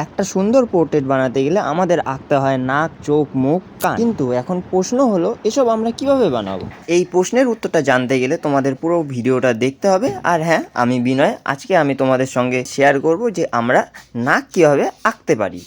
একটা সুন্দর পোর্ট্রেট বানাতে গেলে আমাদের আঁকতে হয় নাক, চোখ, মুখ, কান। কিন্তু এখন প্রশ্ন হলো এসব আমরা কিভাবে বানাবো? এই প্রশ্নের উত্তরটা জানতে গেলে তোমাদের পুরো ভিডিওটা দেখতে হবে। আর হ্যাঁ, আমি বিনয়। আজকে আমি তোমাদের সঙ্গে শেয়ার করব যে আমরা নাক কিভাবে আঁকতে পারি।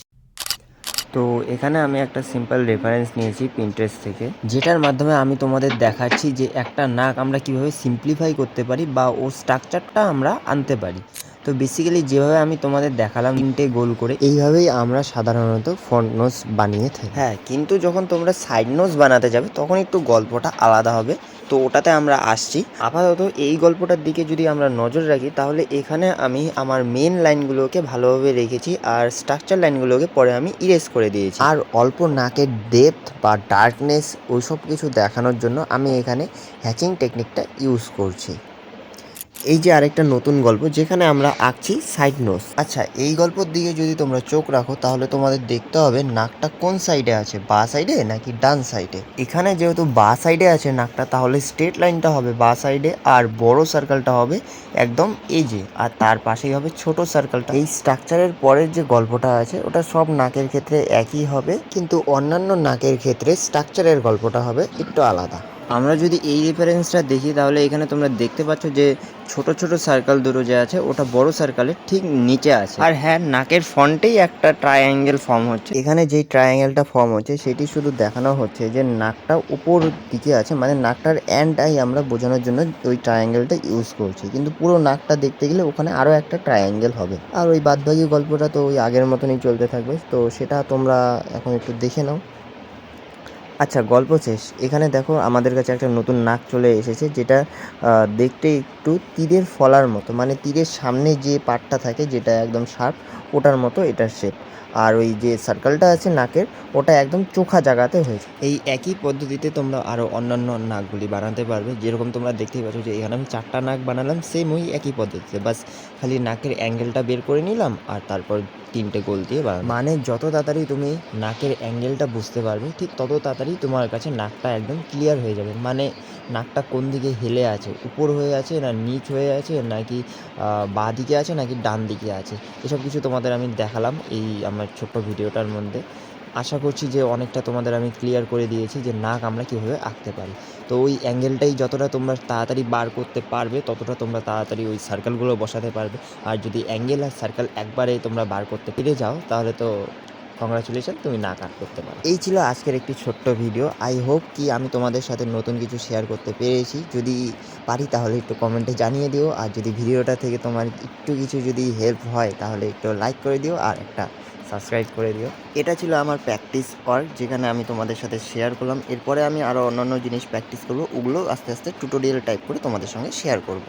তো এখানে আমি একটা সিম্পল রেফারেন্স নিয়েছি পিন্টারেস্ট থেকে, যেটার মাধ্যমে আমি তোমাদের দেখাচ্ছি যে একটা নাক আমরা কিভাবে সিম্পলিফাই করতে পারি বা ওর স্ট্রাকচারটা আমরা আনতে পারি। তো বেসিক্যালি যেভাবে আমি তোমাদের দেখালাম 3টে গোল করে, এইভাবেই আমরা সাধারণত ফ্রন্ট নোজ বানিয়ে থাকি। হ্যাঁ, কিন্তু যখন তোমরা সাইড নোজ বানাতে যাবে তখন একটু গল্পটা আলাদা হবে। তো ওটাতে আমরা আসছি। আপাতত এই গল্পটার দিকে যদি আমরা নজর রাখি তাহলে এখানে আমি আমার মেন লাইনগুলোকে ভালোভাবে রেখেছি আর স্ট্রাকচার লাইনগুলোকে পরে আমি ইরেজ করে দিয়েছি। আর অল্প নাকের ডেপথ বা ডার্কনেস ওইসব কিছু দেখানোর জন্য আমি এখানে হ্যাচিং টেকনিকটা ইউজ করছি। এই যে আরেকটা নতুন গল্প যেখানে আমরা আঁকছি সাইড নোজ। আচ্ছা, এই গল্পের দিকে যদি তোমরা চোখ রাখো তাহলে তোমাদের দেখতে হবে নাকটা কোন সাইডে আছে, বা সাইডে নাকি ডান সাইডে। এখানে যেহেতু বা সাইডে আছে নাকটা, তাহলে স্ট্রেট লাইনটা হবে বা সাইডে আর বড় সার্কেলটা হবে একদম এজে, আর তার পাশেই হবে ছোট সার্কেলটা। এই স্ট্রাকচারের পরের যে গল্পটা আছে ওটা সব নাকের ক্ষেত্রে একই হবে, কিন্তু অন্যান্য নাকের ক্ষেত্রে স্ট্রাকচারের গল্পটা হবে একটু আলাদা। আমরা যদি এই রেফারেন্সটা দেখি তাহলে এখানে তোমরা দেখতে পাচ্ছ যে ছোট ছোট সার্কেল দুটো যে আছে ওটা বড় সার্কেলের ঠিক নিচে আছে। আর হ্যাঁ, নাকের ফ্রন্টেই একটা ট্রায়াঙ্গেল ফর্ম হচ্ছে। এখানে যেই ট্রায়াঙ্গেলটা ফর্ম হচ্ছে সেটি শুধু দেখানো হচ্ছে যে নাকটা উপর দিকে আছে, মানে নাকটার এন্ড আই আমরা বোঝানোর জন্য ওই ট্রায়াঙ্গেলটা ইউজ করছি, কিন্তু পুরো নাকটা দেখতে গেলে ওখানে আরও একটা ট্রায়াঙ্গেল হবে। আর ওই বাদবাকি গল্পটা তো ওই আগের মতনই চলতে থাকবে, তো সেটা তোমরা এখন একটু দেখে নাও। আচ্ছা, গল্প শেষ। এখানে দেখো আমাদের কাছে একটা নতুন নাক চলে এসেছে, যেটা দেখতে একটু তীরের ফলার মতো, মানে তীরের সামনে যে পার্টটা থাকে যেটা একদম শার্প, ওটার মতো এটার শেপ। আর ওই যে সার্কেলটা আছে নাকের, ওটা একদম চোখা জায়গাতে হয়েছে। এই একই পদ্ধতিতে তোমরা আরও অন্যান্য নাকগুলি বানাতে পারবে। যেরকম তোমরা দেখতেই পাচ্ছ যে এখানে আমি 4টা নাক বানালাম সেম ওই একই পদ্ধতিতে, বাস খালি নাকের অ্যাঙ্গেলটা বের করে নিলাম আর তারপর 3টে গোল দিয়ে বানালাম। মানে যত তাড়াতাড়ি তুমি নাকের অ্যাঙ্গেলটা বুঝতে পারবে ঠিক তত তাড়াতাড়ি তোমার কাছে নাকটা একদম ক্লিয়ার হয়ে যাবে। মানে নাকটা কোন দিকে হেলে আছে, উপর হয়ে আছে না নিচ হয়ে আছে, নাকি বাঁ দিকে আছে নাকি ডান দিকে আছে, এসব কিছু তোমাদের আমি দেখালাম এই আমার ছোট্ট ভিডিওটার মধ্যে। আশা করছি যে অনেকটা তোমাদের আমি ক্লিয়ার করে দিয়েছি যে নাক আমরা কীভাবে আঁকতে পারি। তো ওই অ্যাঙ্গেলটাই যতটা তোমরা তাড়াতাড়ি বার করতে পারবে ততটা তোমরা তাড়াতাড়ি ওই সার্কেলগুলো বসাতে পারবে। আর যদি অ্যাঙ্গেল আর সার্কেল একবারে তোমরা বার করতে পেরে যাও তাহলে তো কংগ্রাচুলেশন, তুমি নাক আর্ট করতে পারো। এই ছিল আজকের একটি ছোট্ট ভিডিও। আই হোপ কি আমি তোমাদের সাথে নতুন কিছু শেয়ার করতে পেরেছি। যদি পারি তাহলে একটু কমেন্টে জানিয়ে দিও, আর যদি ভিডিওটা থেকে তোমার একটু কিছু যদি হেল্প হয় তাহলে একটু লাইক করে দিও আর একটা সাবস্ক্রাইব করে দিও। এটা ছিল আমার প্র্যাকটিস ওয়ার্ক, যেখানে আমি তোমাদের সাথে শেয়ার করলাম। এরপরে আমি আরও অন্যান্য জিনিস প্র্যাকটিস করবো, ওগুলো আস্তে আস্তে টিউটোরিয়াল টাইপ করে তোমাদের সঙ্গে শেয়ার করব।